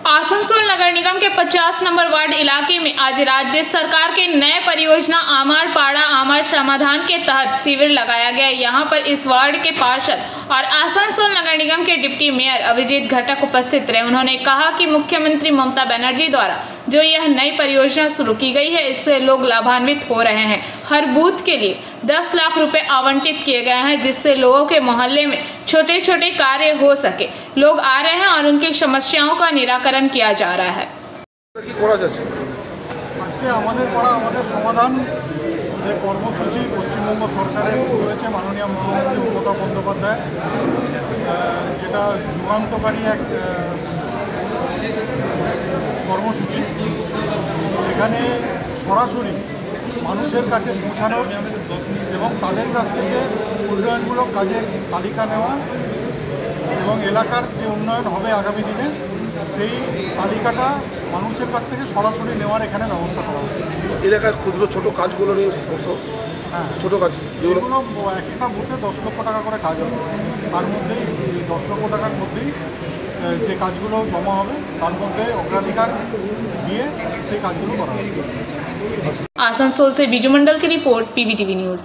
आसनसोल नगर निगम के 50 number ward इलाके में आज राज्य सरकार के नए परियोजना आमार पाड़ा आमार समाधान के तहत शिविर लगाया गया। यहां पर इस वार्ड के पार्षद और आसनसोल नगर निगम के डिप्टी मेयर अभिजीत घटक उपस्थित रहे। उन्होंने कहा कि मुख्यमंत्री ममता बनर्जी द्वारा जो यह नई परियोजना शुरू की गई है, इससे लोग लाभान्वित हो रहे हैं। हर बूथ के लिए 10 लाख रुपए आवंटित किए गए हैं, जिससे लोगों के मोहल्ले में छोटे छोटे कार्य हो सके। लोग आ रहे हैं और उनकी समस्याओं का निराकरण किया जा रहा है। समाधान কর্মসূচি পশ্চিমবঙ্গ সরকারের শুরু হয়েছে মাননীয় মুখ্যমন্ত্রী মমতা বন্দ্যোপাধ্যায়, যেটা যুগান্তকারী এক কর্মসূচি। সেখানে সরাসরি মানুষের কাছে পৌঁছানো এবং তাদের কাছ থেকে উন্নয়নমূলক কাজের তালিকা নেওয়া এবং এলাকার যে উন্নয়ন হবে আগামী দিনে সেই তালিকাটা মানুষের কাছ থেকে সরাসরি নেওয়ার এখানে ব্যবস্থা করা হবে। এলাকায় ক্ষুদ্র ছোট কাজগুলো নিয়ে ছোট কাজ যেগুলো একটা বুথে 10 লক্ষ টাকা করে কাজ হবে, তার মধ্যেই 10 লক্ষ টাকার মধ্যেই যে কাজগুলো জমা হবে তার মধ্যে অগ্রাধিকার দিয়ে সেই কাজগুলো করা হবে। आसनसोल से बीजू मंडल की रिपोर्ट, PBTV न्यूज़।